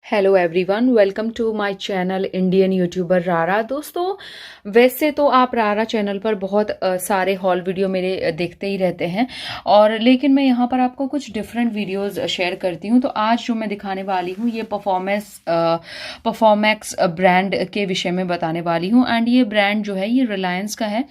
Hello everyone, welcome to my channel Indian YouTuber रारा। दोस्तों, वैसे तो आप रारा चैनल पर बहुत सारे हॉल वीडियो मेरे देखते ही रहते हैं, और लेकिन मैं यहाँ पर आपको कुछ डिफरेंट वीडियोस शेयर करती हूँ। तो आज जो मैं दिखाने वाली हूँ ये परफॉर्मेक्स ब्रांड के विषय में बताने वाली हूँ। एंड ये ब्रांड जो है ये रिलायंस का है।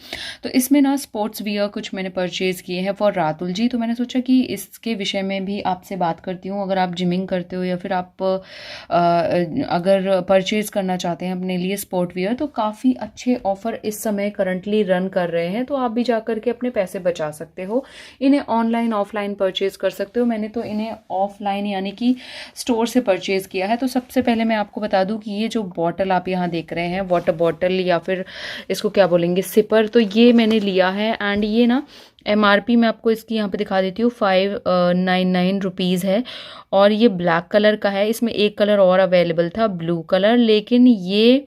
तो इसमें ना स्पोर्ट्स वियर कुछ मैंने परचेज़ किए हैं फॉर रातुल जी। तो मैंने सोचा कि इसके विषय में भी आपसे बात करती हूँ। अगर आप जिमिंग करते हो या फिर आप अगर परचेज़ करना चाहते हैं अपने लिए स्पोर्ट वियर, तो काफ़ी अच्छे ऑफ़र इस समय करंटली रन कर रहे हैं। तो आप भी जा कर के अपने पैसे बचा सकते हो। इन्हें ऑनलाइन ऑफलाइन परचेज़ कर सकते हो। मैंने तो इन्हें ऑफलाइन यानी कि स्टोर से परचेज़ किया है। तो सबसे पहले मैं आपको बता दूं कि ये जो बॉटल आप यहाँ देख रहे हैं, वाटर बॉटल या फिर इसको क्या बोलेंगे, सिपर, तो ये मैंने लिया है। एंड ये ना MRP मैं आपको इसकी यहाँ पे दिखा देती हूँ, 599 रुपीज़ है। और ये ब्लैक कलर का है। इसमें एक कलर और अवेलेबल था, ब्लू कलर, लेकिन ये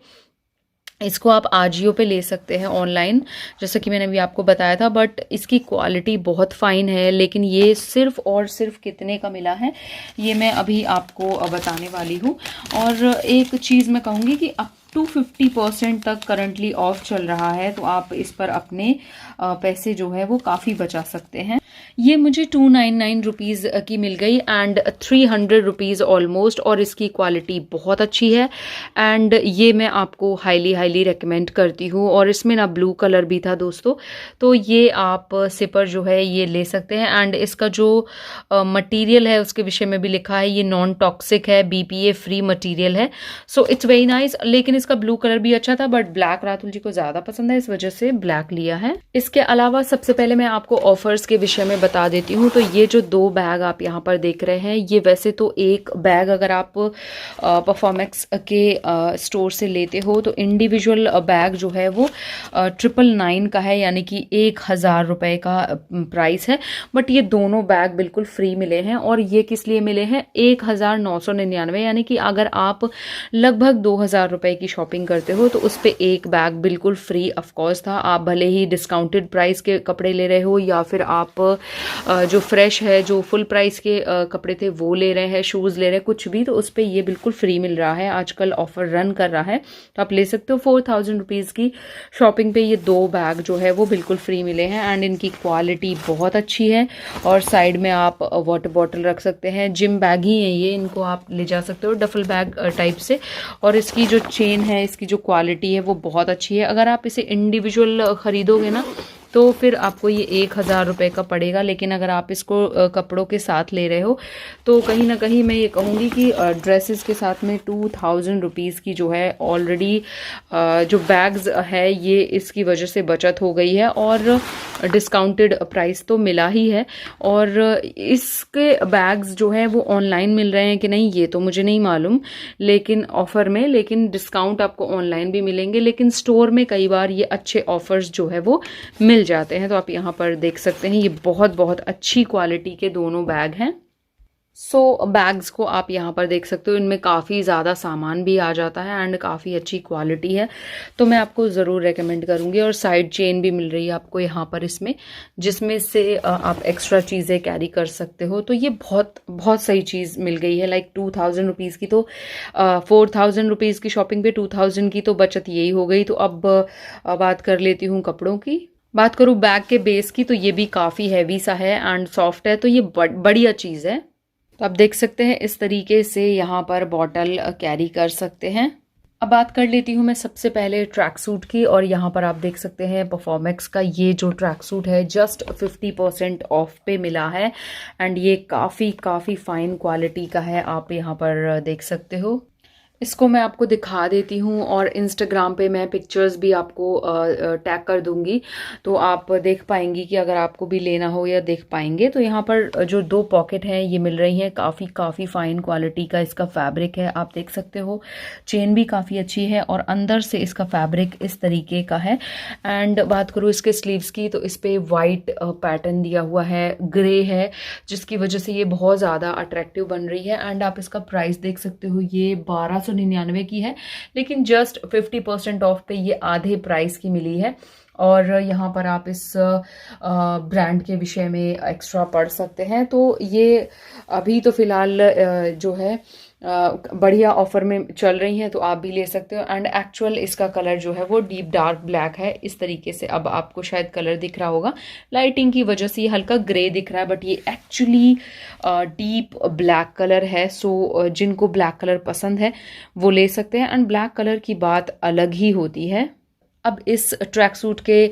इसको आप आजियो पे ले सकते हैं ऑनलाइन, जैसा कि मैंने अभी आपको बताया था। बट इसकी क्वालिटी बहुत फ़ाइन है। लेकिन ये सिर्फ़ और सिर्फ कितने का मिला है ये मैं अभी आपको बताने वाली हूँ। और एक चीज़ मैं कहूँगी कि अप टू 50% तक करंटली ऑफ चल रहा है। तो आप इस पर अपने पैसे जो है वो काफ़ी बचा सकते हैं। ये मुझे 299 रुपीज़ की मिल गई एंड 300 रुपीज़ ऑलमोस्ट। और इसकी क्वालिटी बहुत अच्छी है एंड ये मैं आपको हाईली रेकमेंड करती हूँ। और इसमें ना ब्लू कलर भी था दोस्तों। तो ये आप सिपर जो है ये ले सकते हैं। एंड इसका जो मटेरियल है उसके विषय में भी लिखा है, ये नॉन टॉक्सिक है, BPA फ्री मटेरियल है। So it's very nice. लेकिन इसका ब्लू कलर भी अच्छा था, बट ब्लैक रातुल जी को ज़्यादा पसंद है, इस वजह से ब्लैक लिया है। इसके अलावा सबसे पहले मैं आपको ऑफर्स के विषय में बता देती हूँ। तो ये जो 2 बैग आप यहाँ पर देख रहे हैं, ये वैसे तो एक बैग अगर आप परफॉर्मेक्स के स्टोर से लेते हो तो इंडिविजुअल बैग जो है वो 999 का है, यानी कि 1000 रुपये का प्राइस है। बट ये दोनों बैग बिल्कुल फ्री मिले हैं। और ये किस लिए मिले हैं? 1999, यानी कि अगर आप लगभग 2000 रुपये की शॉपिंग करते हो तो उस पर एक बैग बिल्कुल फ्री ऑफकोर्स था। आप भले ही डिस्काउंटेड प्राइस के कपड़े ले रहे हो या फिर आप जो फ्रेश है, जो फुल प्राइस के कपड़े थे वो ले रहे हैं, शूज़ ले रहे हैं, कुछ भी, तो उस पर ये बिल्कुल फ्री मिल रहा है। आजकल ऑफर रन कर रहा है तो आप ले सकते हो। 4000 रुपीज़ की शॉपिंग पे ये 2 बैग जो है वो बिल्कुल फ्री मिले हैं। एंड इनकी क्वालिटी बहुत अच्छी है। और साइड में आप वाटर बॉटल रख सकते हैं। जिम बैग ही है ये, इनको आप ले जा सकते हो डफल बैग टाइप से। और इसकी जो चेन है, इसकी जो क्वालिटी है वो बहुत अच्छी है। अगर आप इसे इंडिविजुअल ख़रीदोगे ना तो फिर आपको ये 1000 रुपये का पड़ेगा। लेकिन अगर आप इसको कपड़ों के साथ ले रहे हो तो कहीं ना कहीं मैं ये कहूँगी कि ड्रेसेस के साथ में 2000 रुपीज़ की जो है ऑलरेडी जो बैग्स है ये इसकी वजह से बचत हो गई है। और डिस्काउंटेड प्राइस तो मिला ही है। और इसके बैग्स जो है वो ऑनलाइन मिल रहे हैं कि नहीं ये तो मुझे नहीं मालूम, लेकिन ऑफ़र में, लेकिन डिस्काउंट आपको ऑनलाइन भी मिलेंगे। लेकिन स्टोर में कई बार ये अच्छे ऑफर्स जो है वो मिल जाते हैं। तो आप यहाँ पर देख सकते हैं, ये बहुत अच्छी क्वालिटी के दोनों बैग हैं। सो बैग्स को आप यहाँ पर देख सकते हो, इनमें काफ़ी ज़्यादा सामान भी आ जाता है एंड काफ़ी अच्छी क्वालिटी है। तो मैं आपको ज़रूर रेकमेंड करूँगी। और साइड चेन भी मिल रही है आपको यहाँ पर इसमें, जिसमें से आप एक्स्ट्रा चीज़ें कैरी कर सकते हो। तो ये बहुत सही चीज़ मिल गई है। लाइक 2000 रुपीज़ की तो 4000 रुपीज़ की शॉपिंग पे 2000 की तो बचत यही हो गई। तो अब बात कर लेती हूँ कपड़ों की। बात करूँ बैग के बेस की, तो ये भी काफ़ी हैवी सा है एंड सॉफ्ट है। तो ये बढ़िया चीज़ है। तो आप देख सकते हैं इस तरीके से यहाँ पर बॉटल कैरी कर सकते हैं। अब बात कर लेती हूँ मैं सबसे पहले ट्रैक सूट की। और यहाँ पर आप देख सकते हैं परफॉर्मेक्स का ये जो ट्रैक सूट है जस्ट 50% ऑफ पे मिला है। एंड ये काफ़ी फाइन क्वालिटी का है, आप यहाँ पर देख सकते हो। इसको मैं आपको दिखा देती हूँ और इंस्टाग्राम पे मैं पिक्चर्स भी आपको टैग कर दूँगी, तो आप देख पाएंगी कि अगर आपको भी लेना हो या देख पाएंगे। तो यहाँ पर जो 2 पॉकेट हैं ये मिल रही हैं, काफ़ी फाइन क्वालिटी का इसका फैब्रिक है, आप देख सकते हो। चेन भी काफ़ी अच्छी है और अंदर से इसका फैब्रिक इस तरीके का है। एंड बात करूँ इसके स्लीव्स की, तो इस पर वाइट पैटर्न दिया हुआ है, ग्रे है, जिसकी वजह से ये बहुत ज़्यादा अट्रैक्टिव बन रही है। एंड आप इसका प्राइस देख सकते हो, ये 1299 की है। लेकिन जस्ट 50% ऑफ पे ये आधे प्राइस की मिली है। और यहाँ पर आप इस ब्रांड के विषय में एक्स्ट्रा पढ़ सकते हैं। तो ये अभी तो फ़िलहाल जो है बढ़िया ऑफर में चल रही हैं तो आप भी ले सकते हो। एंड एक्चुअल इसका कलर जो है वो डीप डार्क ब्लैक है इस तरीके से। अब आपको शायद कलर दिख रहा होगा, लाइटिंग की वजह से ये हल्का ग्रे दिख रहा है, बट ये एक्चुअली डीप ब्लैक कलर है। सो जिनको ब्लैक कलर पसंद है वो ले सकते हैं। एंड ब्लैक कलर की बात अलग ही होती है। अब इस ट्रैक सूट के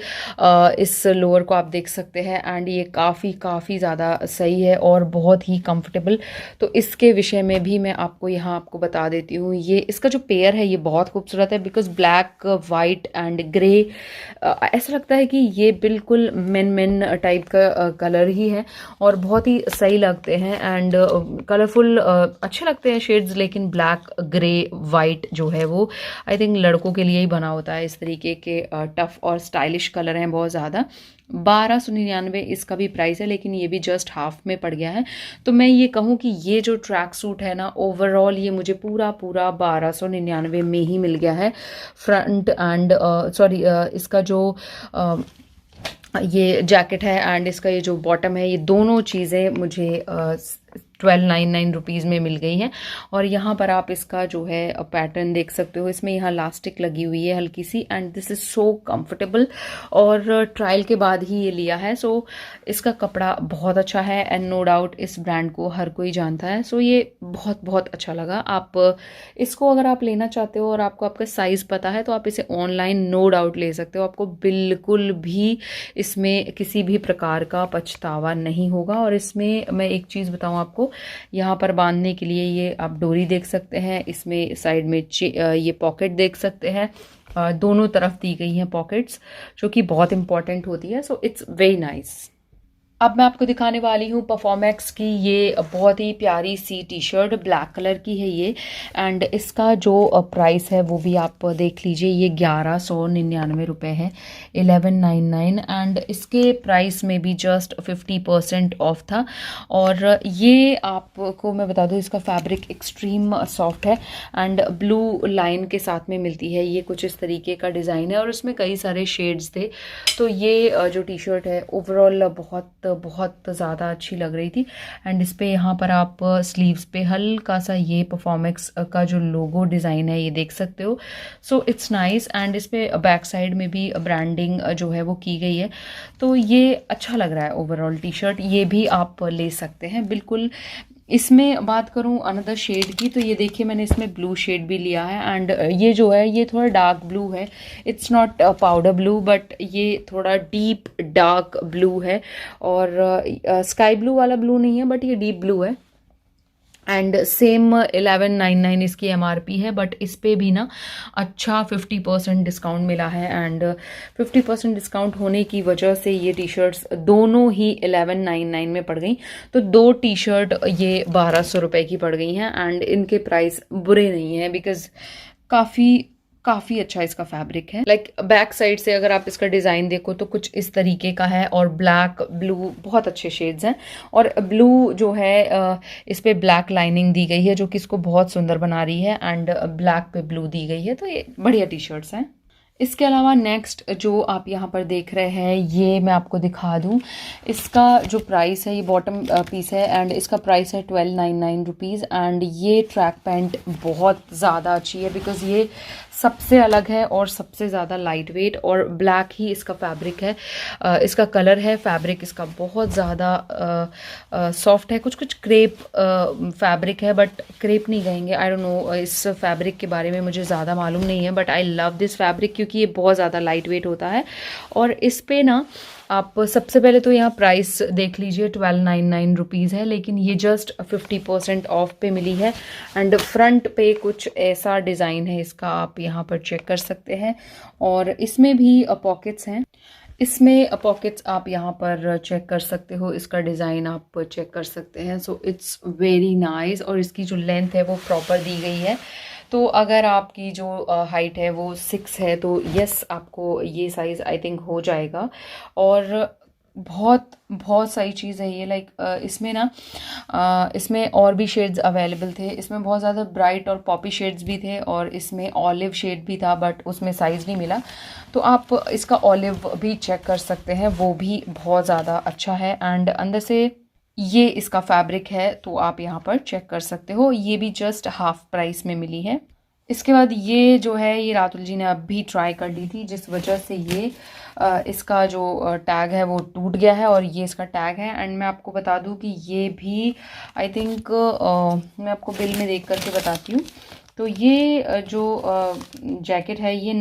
इस लोअर को आप देख सकते हैं एंड ये काफ़ी ज़्यादा सही है और बहुत ही कंफर्टेबल। तो इसके विषय में भी मैं आपको बता देती हूँ। ये इसका जो पेयर है ये बहुत खूबसूरत है, because black white and grey, ऐसा लगता है कि ये बिल्कुल मेन टाइप का कलर ही है और बहुत ही सही लगते हैं एंड कलरफुल अच्छे लगते हैं शेड्स। लेकिन ब्लैक ग्रे वाइट जो है वो आई थिंक लड़कों के लिए ही बना होता है। इस तरीके के टफ और स्टाइलिश कलर हैं बहुत ज़्यादा। 1299 इसका भी प्राइस है, लेकिन ये भी जस्ट हाफ में पड़ गया है। तो मैं ये कहूँ कि ये जो ट्रैक सूट है ना, ओवरऑल ये मुझे पूरा 1299 में ही मिल गया है। फ्रंट एंड इसका जो ये जैकेट है एंड इसका ये जो बॉटम है, ये दोनों चीज़ें मुझे 1299 रुपीज़ में मिल गई हैं। और यहाँ पर आप इसका जो है पैटर्न देख सकते हो, इसमें यहाँ लास्टिक लगी हुई है हल्की सी and this is so comfortable. और ट्रायल के बाद ही ये लिया है। सो इसका कपड़ा बहुत अच्छा है एंड नो डाउट इस ब्रांड को हर कोई जानता है। सो ये बहुत अच्छा लगा। आप इसको अगर आप लेना चाहते हो और आपको आपका साइज़ पता है तो आप इसे ऑनलाइन नो डाउट ले सकते हो। आपको बिल्कुल भी इसमें किसी भी प्रकार का पछतावा नहीं होगा। और इसमें मैं एक चीज़ बताऊँ आपको, यहाँ पर बांधने के लिए ये आप डोरी देख सकते हैं। इसमें साइड में ये पॉकेट देख सकते हैं, दोनों तरफ दी गई हैं पॉकेट्स, जो कि बहुत इंपॉर्टेंट होती है। So it's very nice. अब मैं आपको दिखाने वाली हूँ परफॉर्मेक्स की ये बहुत ही प्यारी सी टी शर्ट, ब्लैक कलर की है ये एंड इसका जो प्राइस है वो भी आप देख लीजिए। ये 1199 रुपये है, 1199 एंड इसके प्राइस में भी जस्ट 50% ऑफ था। और ये आपको मैं बता दूँ, इसका फैब्रिक एक्सट्रीम सॉफ्ट है एंड ब्लू लाइन के साथ में मिलती है। ये कुछ इस तरीके का डिज़ाइन है और इसमें कई सारे शेड्स थे। तो ये जो टी शर्ट है ओवरऑल बहुत ज़्यादा अच्छी लग रही थी। एंड इस पे यहाँ पर आप स्लीव्स पे हल्का सा ये परफॉर्मेक्स का जो लोगो डिज़ाइन है ये देख सकते हो। सो इट्स नाइस एंड इस पे बैक साइड में भी ब्रांडिंग जो है वो की गई है। तो ये अच्छा लग रहा है ओवरऑल टी शर्ट, ये भी आप ले सकते हैं बिल्कुल। इसमें बात करूं अनदर शेड की, तो ये देखिए मैंने इसमें ब्लू शेड भी लिया है एंड ये जो है ये थोड़ा डार्क ब्लू है। It's not powder blue but ये थोड़ा डीप डार्क ब्लू है और स्काई ब्लू वाला ब्लू नहीं है बट ये डीप ब्लू है। एंड सेम 1199 इसकी MRP है, बट इस पे भी ना अच्छा 50% डिस्काउंट मिला है एंड 50% डिस्काउंट होने की वजह से ये टी शर्ट्स दोनों ही 1199 में पड़ गई। तो दो टी शर्ट ये 1200 रुपये की पड़ गई हैं एंड इनके प्राइस बुरे नहीं हैं, बिकॉज काफ़ी अच्छा इसका फैब्रिक है। लाइक बैक साइड से अगर आप इसका डिज़ाइन देखो तो कुछ इस तरीके का है और ब्लैक ब्लू बहुत अच्छे शेड्स हैं। और ब्लू जो है इस पे ब्लैक लाइनिंग दी गई है जो कि इसको बहुत सुंदर बना रही है एंड ब्लैक पे ब्लू दी गई है। तो ये बढ़िया टी शर्ट्स हैं। इसके अलावा नेक्स्ट जो आप यहाँ पर देख रहे हैं ये मैं आपको दिखा दूँ। इसका जो प्राइस है, ये बॉटम पीस है एंड इसका प्राइस है 1299 रुपीज़ एंड ये ट्रैक पैंट बहुत ज़्यादा अच्छी है बिकॉज़ ये सबसे अलग है और सबसे ज़्यादा लाइट वेट और ब्लैक ही इसका फैब्रिक है, इसका कलर है। फैब्रिक इसका बहुत ज़्यादा सॉफ्ट है, कुछ क्रेप फैब्रिक है बट क्रेप नहीं कहेंगे, आई डोंट नो। इस फैब्रिक के बारे में मुझे ज़्यादा मालूम नहीं है but I love this fabric क्योंकि ये बहुत ज़्यादा लाइट वेट होता है। और इस पे ना आप सबसे पहले तो यहाँ प्राइस देख लीजिए 1299 रुपीज़ है, लेकिन ये जस्ट 50% ऑफ पे मिली है एंड फ्रंट पे कुछ ऐसा डिज़ाइन है इसका, आप यहाँ पर चेक कर सकते हैं। और इसमें भी पॉकेट्स हैं, इसमें पॉकेट्स आप यहाँ पर चेक कर सकते हो, इसका डिज़ाइन आप चेक कर सकते हैं। सो इट्स वेरी नाइस और इसकी जो लेंथ है वो प्रॉपर दी गई है। तो अगर आपकी जो हाइट है वो 6 है तो यस आपको ये साइज़ आई थिंक हो जाएगा। और बहुत सही चीज़ है ये। लाइक इसमें ना इसमें और भी शेड्स अवेलेबल थे। इसमें बहुत ज़्यादा ब्राइट और पॉपी शेड्स भी थे और इसमें ऑलिव शेड भी था बट उसमें साइज़ नहीं मिला। तो आप इसका ऑलिव भी चेक कर सकते हैं, वो भी बहुत ज़्यादा अच्छा है एंड अंदर से ये इसका फैब्रिक है, तो आप यहाँ पर चेक कर सकते हो। ये भी जस्ट हाफ प्राइस में मिली है। इसके बाद ये जो है ये रातुल जी ने अभी ट्राई कर ली थी, जिस वजह से ये इसका जो टैग है वो टूट गया है और ये इसका टैग है। एंड मैं आपको बता दूं कि ये भी आई थिंक मैं आपको बिल में देख करके बताती हूँ। तो ये जो जैकेट है ये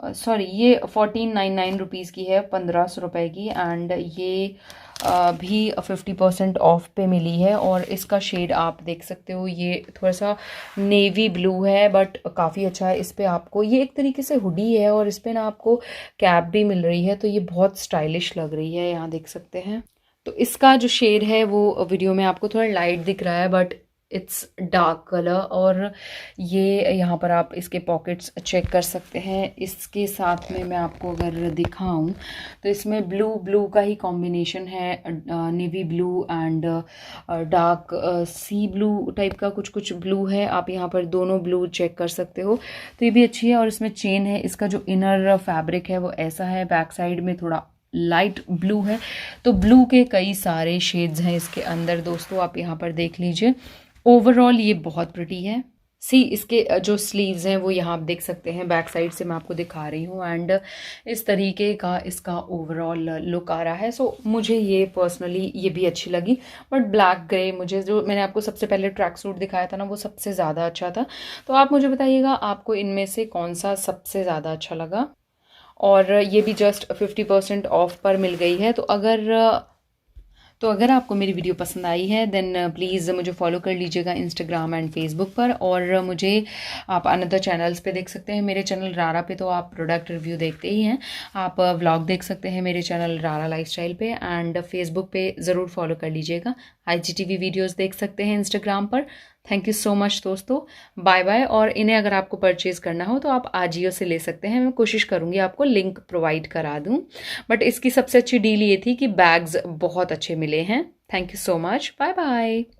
1499 रुपीज़ की है, 1500 रुपये की। एंड ये भी 50% ऑफ पे मिली है। और इसका शेड आप देख सकते हो, ये थोड़ा सा नेवी ब्लू है बट काफ़ी अच्छा है। इस पर आपको ये एक तरीके से हुडी है और इस पर ना आपको कैप भी मिल रही है, तो ये बहुत स्टाइलिश लग रही है, यहाँ देख सकते हैं। तो इसका जो शेड है वो वीडियो में आपको थोड़ा लाइट दिख रहा है बट इट्स डार्क कलर। और ये यहाँ पर आप इसके पॉकेट्स चेक कर सकते हैं। इसके साथ में मैं आपको अगर दिखाऊं तो इसमें ब्लू का ही कॉम्बिनेशन है, navy blue and dark sea blue type का कुछ ब्लू है। आप यहाँ पर दोनों ब्लू चेक कर सकते हो, तो ये भी अच्छी है। और इसमें चेन है, इसका जो इनर फैब्रिक है वो ऐसा है, बैक साइड में थोड़ा लाइट ब्लू है। तो ब्लू के कई सारे शेड्स हैं इसके अंदर दोस्तों, आप यहाँ पर देख लीजिए। ओवरऑल ये बहुत प्रिटी है। सी इसके जो स्लीव्स हैं वो यहाँ आप देख सकते हैं, बैक साइड से मैं आपको दिखा रही हूँ। एंड इस तरीके का इसका ओवरऑल लुक आ रहा है। सो मुझे ये पर्सनली ये भी अच्छी लगी। बट ब्लैक ग्रे, मुझे जो मैंने आपको सबसे पहले ट्रैक सूट दिखाया था ना वो सबसे ज़्यादा अच्छा था। तो आप मुझे बताइएगा आपको इनमें से कौन सा सबसे ज़्यादा अच्छा लगा। और ये भी जस्ट 50% ऑफ पर मिल गई है। तो अगर आपको मेरी वीडियो पसंद आई है देन प्लीज़ मुझे फॉलो कर लीजिएगा इंस्टाग्राम एंड फेसबुक पर। और मुझे आप अनदर चैनल्स पे देख सकते हैं। मेरे चैनल रारा पे तो आप प्रोडक्ट रिव्यू देखते ही हैं, आप व्लॉग देख सकते हैं मेरे चैनल रारा लाइफस्टाइल पे। एंड फेसबुक पे ज़रूर फॉलो कर लीजिएगा। IGTV वीडियोज़ देख सकते हैं इंस्टाग्राम पर। थैंक यू सो मच दोस्तों, बाय बाय। और इन्हें अगर आपको परचेज़ करना हो तो आप आजियो से ले सकते हैं, मैं कोशिश करूँगी आपको लिंक प्रोवाइड करा दूँ। बट इसकी सबसे अच्छी डील ये थी कि बैग्स बहुत अच्छे मिले हैं। Thank you so much, bye bye.